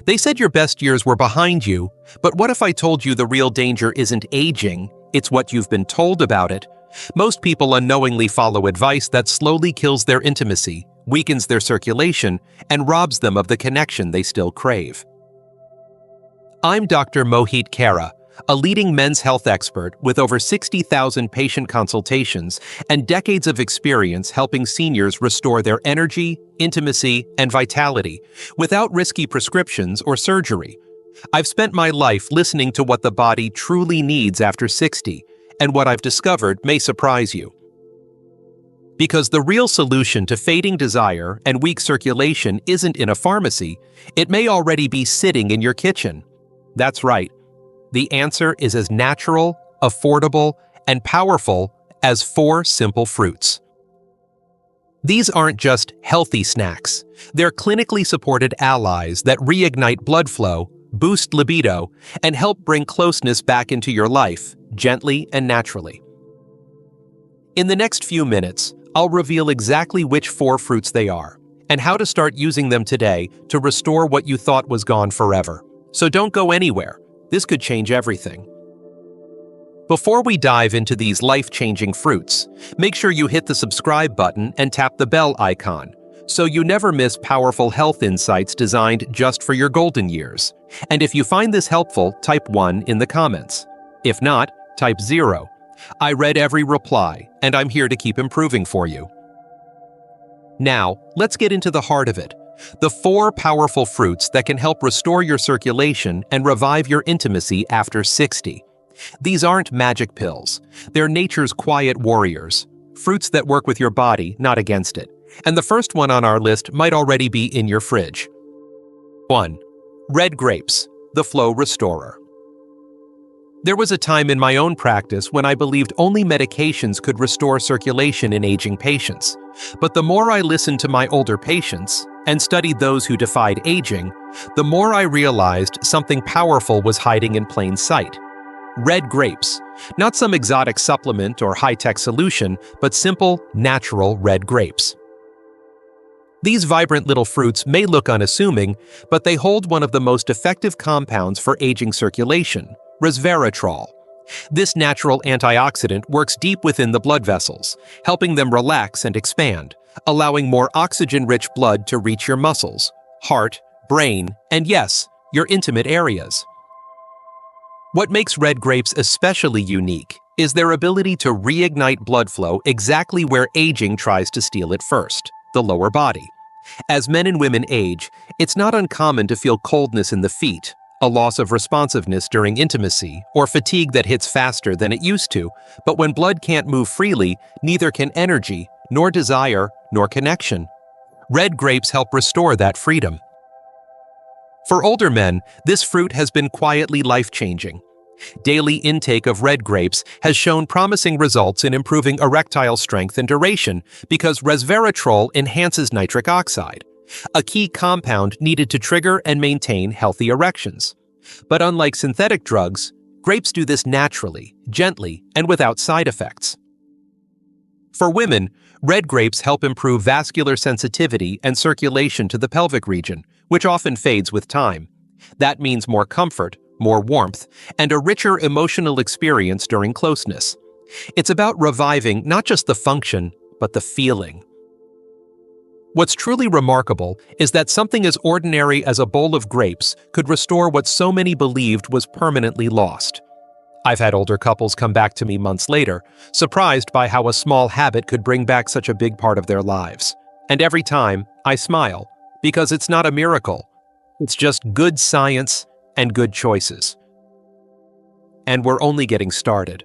They said your best years were behind you, but what if I told you the real danger isn't aging, it's what you've been told about it? Most people unknowingly follow advice that slowly kills their intimacy, weakens their circulation, and robs them of the connection they still crave. I'm Dr. Mohit Khera, a leading men's health expert with over 60,000 patient consultations and decades of experience helping seniors restore their energy, intimacy, and vitality without risky prescriptions or surgery. I've spent my life listening to what the body truly needs after 60, and what I've discovered may surprise you. Because the real solution to fading desire and weak circulation isn't in a pharmacy, it may already be sitting in your kitchen. That's right. The answer is as natural, affordable, and powerful as 4 simple fruits. These aren't just healthy snacks. They're clinically supported allies that reignite blood flow, boost libido, and help bring closeness back into your life, gently and naturally. In the next few minutes, I'll reveal exactly which 4 fruits they are, and how to start using them today to restore what you thought was gone forever. So don't go anywhere. This could change everything. Before we dive into these life-changing fruits, make sure you hit the subscribe button and tap the bell icon, so you never miss powerful health insights designed just for your golden years. And if you find this helpful, type 1 in the comments. If not, type 0. I read every reply, and I'm here to keep improving for you. Now, let's get into the heart of it. The 4 powerful fruits that can help restore your circulation and revive your intimacy after 60. These aren't magic pills. They're nature's quiet warriors. Fruits that work with your body, not against it. And the first one on our list might already be in your fridge. 1. Red grapes, the flow restorer. There was a time in my own practice when I believed only medications could restore circulation in aging patients. But the more I listened to my older patients and studied those who defied aging, the more I realized something powerful was hiding in plain sight. Red grapes, not some exotic supplement or high-tech solution, but simple, natural red grapes. These vibrant little fruits may look unassuming, but they hold one of the most effective compounds for aging circulation, resveratrol. This natural antioxidant works deep within the blood vessels, helping them relax and expand, allowing more oxygen-rich blood to reach your muscles, heart, brain, and yes, your intimate areas. What makes red grapes especially unique is their ability to reignite blood flow exactly where aging tries to steal it first, the lower body. As men and women age, it's not uncommon to feel coldness in the feet, a loss of responsiveness during intimacy, or fatigue that hits faster than it used to, but when blood can't move freely, neither can energy, nor desire, nor connection. Red grapes help restore that freedom. For older men, this fruit has been quietly life-changing. Daily intake of red grapes has shown promising results in improving erectile strength and duration because resveratrol enhances nitric oxide, a key compound needed to trigger and maintain healthy erections. But unlike synthetic drugs, grapes do this naturally, gently, and without side effects. For women, red grapes help improve vascular sensitivity and circulation to the pelvic region, which often fades with time. That means more comfort, more warmth, and a richer emotional experience during closeness. It's about reviving not just the function, but the feeling. What's truly remarkable is that something as ordinary as a bowl of grapes could restore what so many believed was permanently lost. I've had older couples come back to me months later, surprised by how a small habit could bring back such a big part of their lives. And every time, I smile, because it's not a miracle. It's just good science and good choices. And we're only getting started.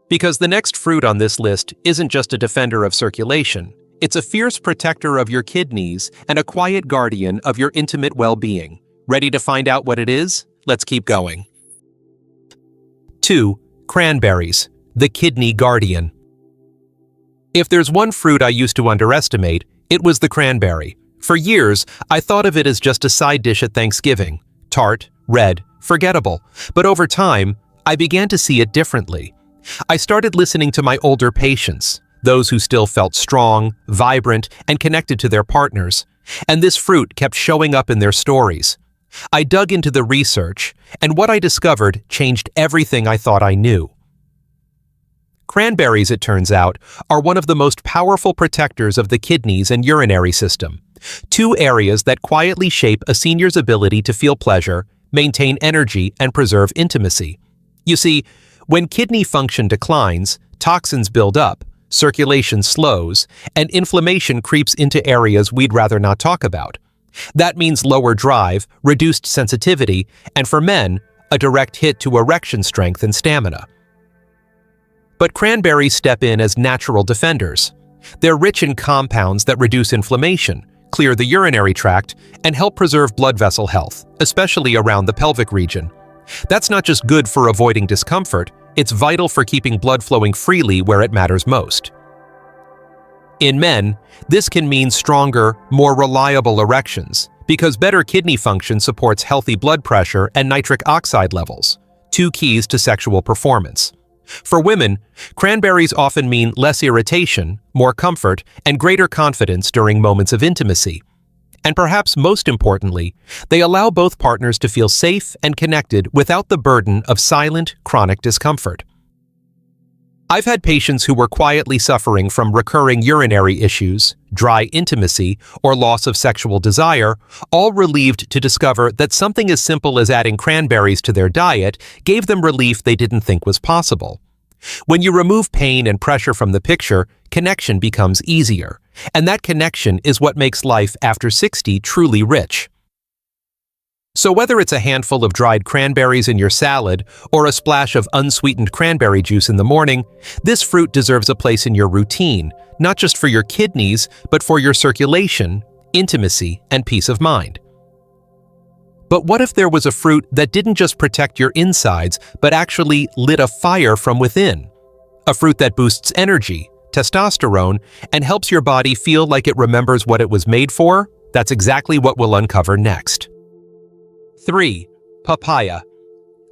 Because the next fruit on this list isn't just a defender of circulation, it's a fierce protector of your kidneys and a quiet guardian of your intimate well-being. Ready to find out what it is? Let's keep going. 2. Cranberries, the kidney guardian. If there's one fruit I used to underestimate, it was the cranberry. For years, I thought of it as just a side dish at Thanksgiving. Tart, red, forgettable. But over time, I began to see it differently. I started listening to my older patients. those who still felt strong, vibrant, and connected to their partners. And this fruit kept showing up in their stories. I dug into the research, and what I discovered changed everything I thought I knew. Cranberries, it turns out, are one of the most powerful protectors of the kidneys and urinary system, two areas that quietly shape a senior's ability to feel pleasure, maintain energy, and preserve intimacy. You see, when kidney function declines, toxins build up, circulation slows, and inflammation creeps into areas we'd rather not talk about. That means lower drive, reduced sensitivity, and for men, a direct hit to erection strength and stamina. But cranberries step in as natural defenders. They're rich in compounds that reduce inflammation, clear the urinary tract, and help preserve blood vessel health, especially around the pelvic region. That's not just good for avoiding discomfort, it's vital for keeping blood flowing freely where it matters most. In men, this can mean stronger, more reliable erections, because better kidney function supports healthy blood pressure and nitric oxide levels, two keys to sexual performance. For women, cranberries often mean less irritation, more comfort, and greater confidence during moments of intimacy. And perhaps most importantly, they allow both partners to feel safe and connected without the burden of silent, chronic discomfort. I've had patients who were quietly suffering from recurring urinary issues, dry intimacy, or loss of sexual desire, all relieved to discover that something as simple as adding cranberries to their diet gave them relief they didn't think was possible. When you remove pain and pressure from the picture, connection becomes easier, and that connection is what makes life after 60 truly rich. So whether it's a handful of dried cranberries in your salad or a splash of unsweetened cranberry juice in the morning, this fruit deserves a place in your routine, not just for your kidneys, but for your circulation, intimacy, and peace of mind. But what if there was a fruit that didn't just protect your insides, but actually lit a fire from within? A fruit that boosts energy, testosterone, and helps your body feel like it remembers what it was made for? That's exactly what we'll uncover next. 3. Papaya,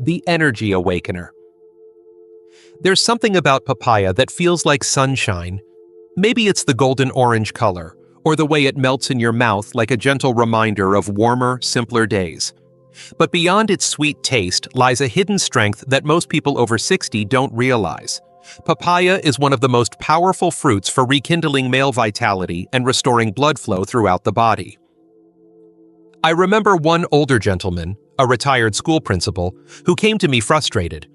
the energy awakener. There's something about papaya that feels like sunshine. Maybe it's the golden orange color, or the way it melts in your mouth like a gentle reminder of warmer, simpler days. But beyond its sweet taste lies a hidden strength that most people over 60 don't realize. Papaya is one of the most powerful fruits for rekindling male vitality and restoring blood flow throughout the body. I remember one older gentleman, a retired school principal, who came to me frustrated.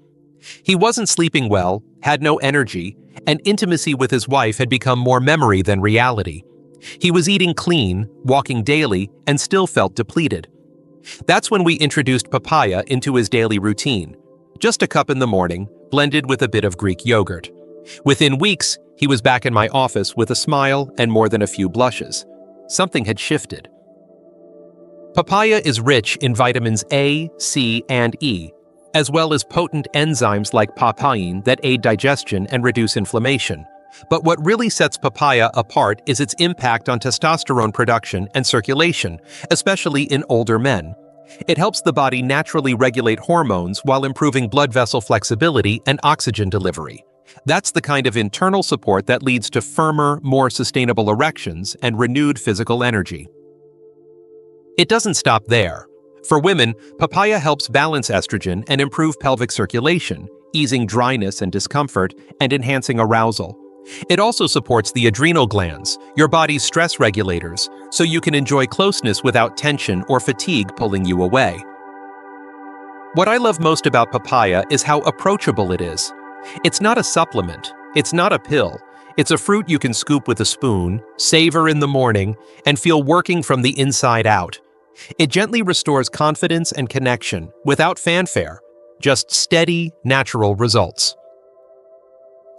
He wasn't sleeping well, had no energy, and intimacy with his wife had become more memory than reality. He was eating clean, walking daily, and still felt depleted. That's when we introduced papaya into his daily routine. Just a cup in the morning, blended with a bit of Greek yogurt. Within weeks, he was back in my office with a smile and more than a few blushes. Something had shifted. Papaya is rich in vitamins A, C, and E, as well as potent enzymes like papain that aid digestion and reduce inflammation. But what really sets papaya apart is its impact on testosterone production and circulation, especially in older men. It helps the body naturally regulate hormones while improving blood vessel flexibility and oxygen delivery. That's the kind of internal support that leads to firmer, more sustainable erections and renewed physical energy. It doesn't stop there. For women, papaya helps balance estrogen and improve pelvic circulation, easing dryness and discomfort and enhancing arousal. It also supports the adrenal glands, your body's stress regulators, so you can enjoy closeness without tension or fatigue pulling you away. What I love most about papaya is how approachable it is. It's not a supplement, it's not a pill. It's a fruit you can scoop with a spoon, savor in the morning, and feel working from the inside out. It gently restores confidence and connection without fanfare, just steady, natural results.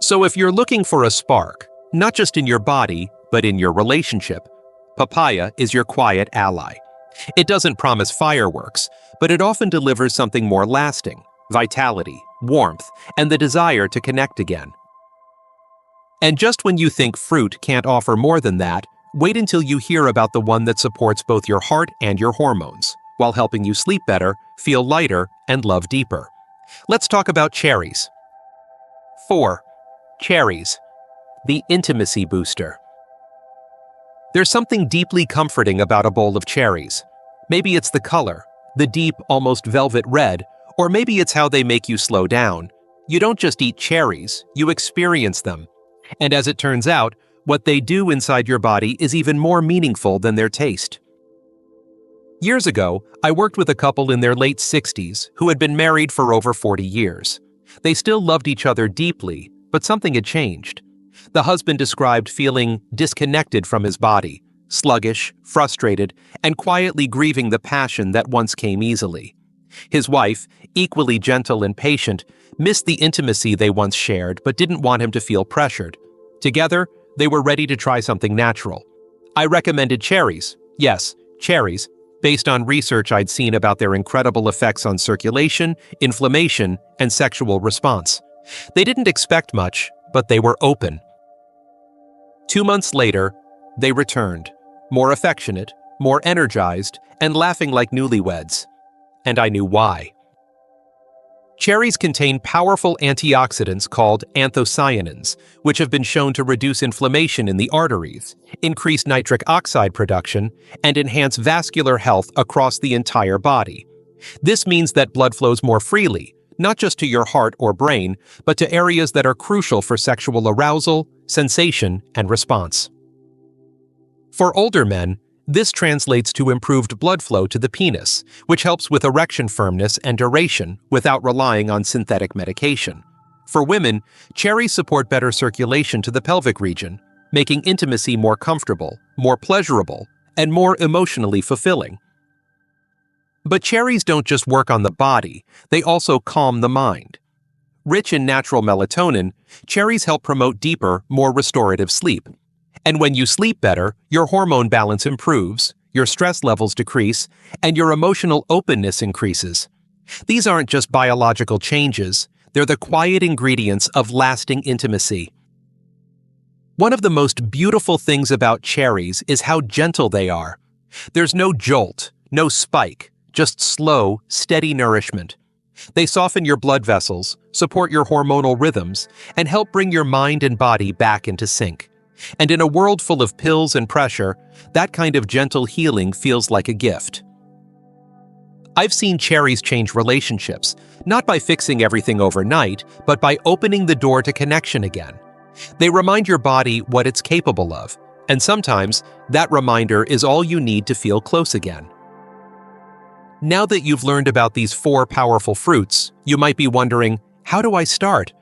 So if you're looking for a spark, not just in your body, but in your relationship, papaya is your quiet ally. It doesn't promise fireworks, but it often delivers something more lasting: vitality, warmth, and the desire to connect again. And just when you think fruit can't offer more than that, wait until you hear about the one that supports both your heart and your hormones, while helping you sleep better, feel lighter, and love deeper. Let's talk about cherries. 4. Cherries, the intimacy booster. There's something deeply comforting about a bowl of cherries. Maybe it's the color, the deep, almost velvet red, or maybe it's how they make you slow down. You don't just eat cherries, you experience them. And as it turns out, what they do inside your body is even more meaningful than their taste. Years ago, I worked with a couple in their late 60s who had been married for over 40 years. They still loved each other deeply, but something had changed. The husband described feeling disconnected from his body, sluggish, frustrated, and quietly grieving the passion that once came easily. His wife, equally gentle and patient, missed the intimacy they once shared but didn't want him to feel pressured. Together, they were ready to try something natural. I recommended cherries. Yes, cherries, based on research I'd seen about their incredible effects on circulation, inflammation, and sexual response. They didn't expect much, but they were open. 2 months later, they returned, more affectionate, more energized, and laughing like newlyweds. And I knew why. Cherries contain powerful antioxidants called anthocyanins, which have been shown to reduce inflammation in the arteries, increase nitric oxide production, and enhance vascular health across the entire body. This means that blood flows more freely, not just to your heart or brain, but to areas that are crucial for sexual arousal, sensation, and response. For older men, this translates to improved blood flow to the penis, which helps with erection firmness and duration without relying on synthetic medication. For women, cherries support better circulation to the pelvic region, making intimacy more comfortable, more pleasurable, and more emotionally fulfilling. But cherries don't just work on the body, they also calm the mind. Rich in natural melatonin, cherries help promote deeper, more restorative sleep. And when you sleep better, your hormone balance improves, your stress levels decrease, and your emotional openness increases. These aren't just biological changes, they're the quiet ingredients of lasting intimacy. One of the most beautiful things about cherries is how gentle they are. There's no jolt, no spike, just slow, steady nourishment. They soften your blood vessels, support your hormonal rhythms, and help bring your mind and body back into sync. And in a world full of pills and pressure, that kind of gentle healing feels like a gift. I've seen cherries change relationships, not by fixing everything overnight, but by opening the door to connection again. They remind your body what it's capable of, and sometimes that reminder is all you need to feel close again. Now that you've learned about these 4 powerful fruits, you might be wondering, how do I start?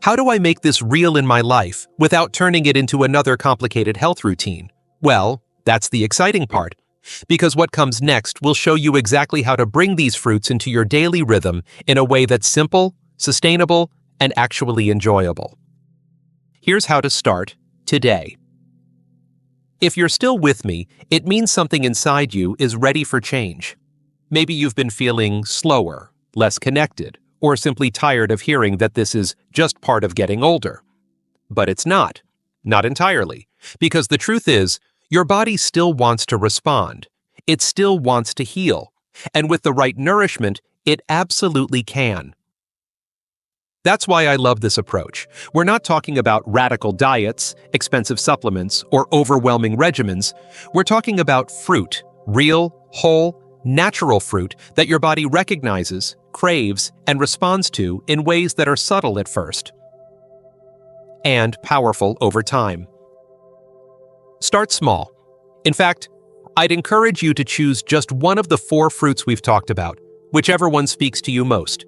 How do I make this real in my life without turning it into another complicated health routine? Well, that's the exciting part, because what comes next will show you exactly how to bring these fruits into your daily rhythm in a way that's simple, sustainable, and actually enjoyable. Here's how to start today. If you're still with me, it means something inside you is ready for change. Maybe you've been feeling slower, less connected, or simply tired of hearing that this is just part of getting older. But it's not. Not entirely. Because the truth is, your body still wants to respond. It still wants to heal. And with the right nourishment, it absolutely can. That's why I love this approach. We're not talking about radical diets, expensive supplements, or overwhelming regimens. We're talking about fruit, real, whole, natural fruit that your body recognizes, craves, and responds to in ways that are subtle at first and powerful over time. Start small. In fact, I'd encourage you to choose just one of the 4 fruits we've talked about, whichever one speaks to you most.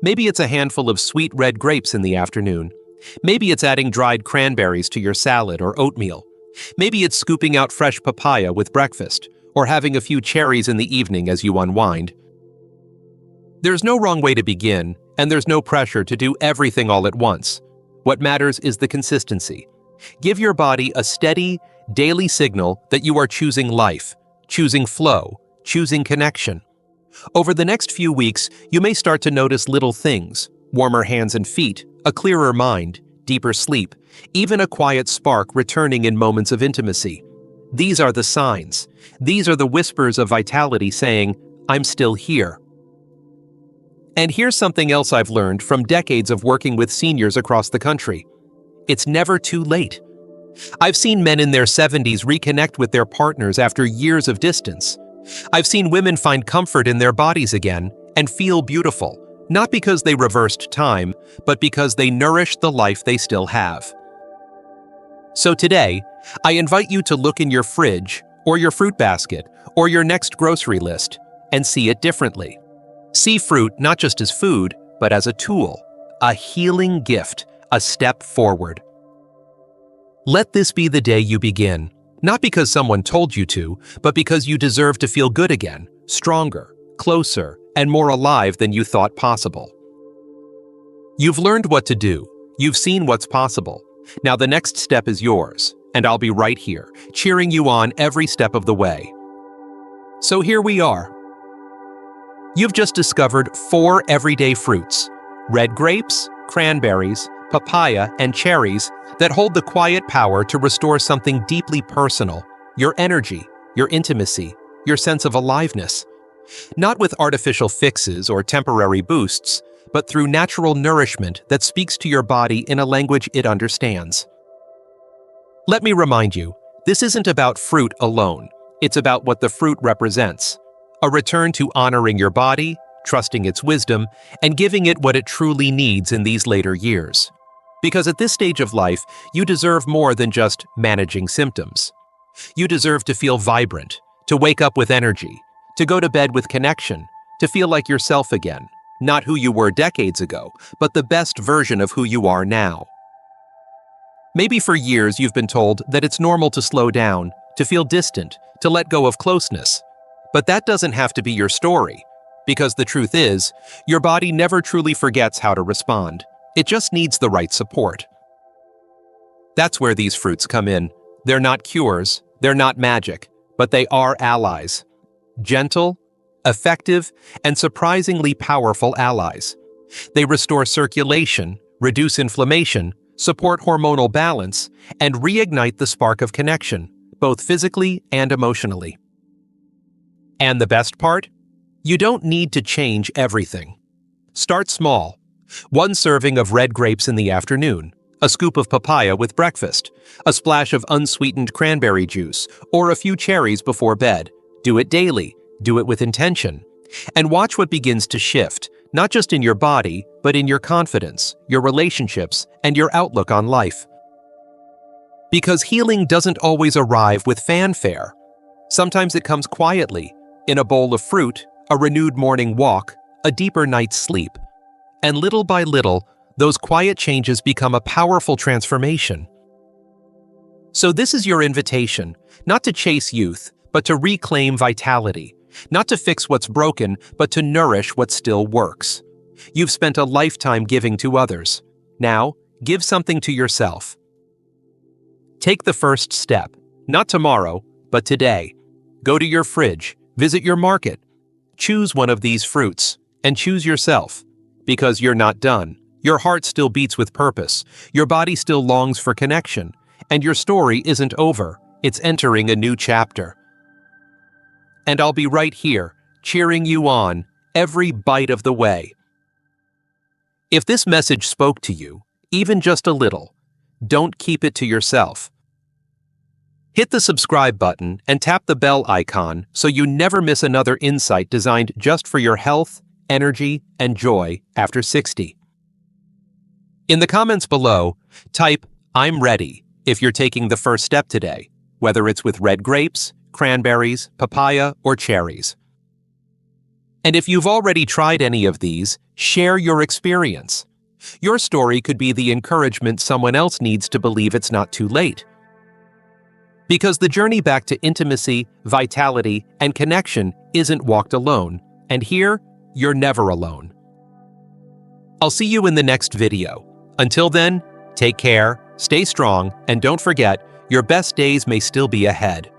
Maybe it's a handful of sweet red grapes in the afternoon. Maybe it's adding dried cranberries to your salad or oatmeal. Maybe it's scooping out fresh papaya with breakfast, or having a few cherries in the evening as you unwind. There's no wrong way to begin, and there's no pressure to do everything all at once. What matters is the consistency. Give your body a steady, daily signal that you are choosing life, choosing flow, choosing connection. Over the next few weeks, you may start to notice little things: warmer hands and feet, a clearer mind, deeper sleep, even a quiet spark returning in moments of intimacy. These are the signs. These are the whispers of vitality saying, "I'm still here." And here's something else I've learned from decades of working with seniors across the country. It's never too late. I've seen men in their 70s reconnect with their partners after years of distance. I've seen women find comfort in their bodies again and feel beautiful, not because they reversed time, but because they nourished the life they still have. So today, I invite you to look in your fridge, or your fruit basket, or your next grocery list, and see it differently. See fruit not just as food, but as a tool, a healing gift, a step forward. Let this be the day you begin, not because someone told you to, but because you deserve to feel good again, stronger, closer, and more alive than you thought possible. You've learned what to do. You've seen what's possible. Now the next step is yours, and I'll be right here, cheering you on every step of the way. So here we are. You've just discovered 4 everyday fruits: red grapes, cranberries, papaya, and cherries that hold the quiet power to restore something deeply personal: your energy, your intimacy, your sense of aliveness. Not with artificial fixes or temporary boosts, but through natural nourishment that speaks to your body in a language it understands. Let me remind you, this isn't about fruit alone. It's about what the fruit represents: a return to honoring your body, trusting its wisdom, and giving it what it truly needs in these later years. Because at this stage of life, you deserve more than just managing symptoms. You deserve to feel vibrant, to wake up with energy, to go to bed with connection, to feel like yourself again, not who you were decades ago, but the best version of who you are now. Maybe for years you've been told that it's normal to slow down, to feel distant, to let go of closeness. But that doesn't have to be your story, because the truth is, your body never truly forgets how to respond. It just needs the right support. That's where these fruits come in. They're not cures, they're not magic, but they are allies. Gentle, effective, and surprisingly powerful allies. They restore circulation, reduce inflammation, support hormonal balance, and reignite the spark of connection, both physically and emotionally. And the best part? You don't need to change everything. Start small. 1 serving of red grapes in the afternoon, a scoop of papaya with breakfast, a splash of unsweetened cranberry juice, or a few cherries before bed. Do it daily. Do it with intention. And watch what begins to shift, not just in your body, but in your confidence, your relationships, and your outlook on life. Because healing doesn't always arrive with fanfare. Sometimes it comes quietly, in a bowl of fruit, a renewed morning walk, a deeper night's sleep. And little by little, those quiet changes become a powerful transformation. So this is your invitation, not to chase youth, but to reclaim vitality, not to fix what's broken, but to nourish what still works. You've spent a lifetime giving to others. Now, give something to yourself. Take the first step, not tomorrow, but today. Go to your fridge, visit your market. Choose one of these fruits, and choose yourself. Because you're not done. Your heart still beats with purpose, your body still longs for connection, and your story isn't over, it's entering a new chapter. And I'll be right here, cheering you on, every bite of the way. If this message spoke to you, even just a little, don't keep it to yourself. Hit the subscribe button and tap the bell icon so you never miss another insight designed just for your health, energy, and joy after 60. In the comments below, type "I'm ready" if you're taking the first step today, whether it's with red grapes, cranberries, papaya, or cherries. And if you've already tried any of these, share your experience. Your story could be the encouragement someone else needs to believe it's not too late. Because the journey back to intimacy, vitality, and connection isn't walked alone, and here, you're never alone. I'll see you in the next video. Until then, take care, stay strong, and don't forget, your best days may still be ahead.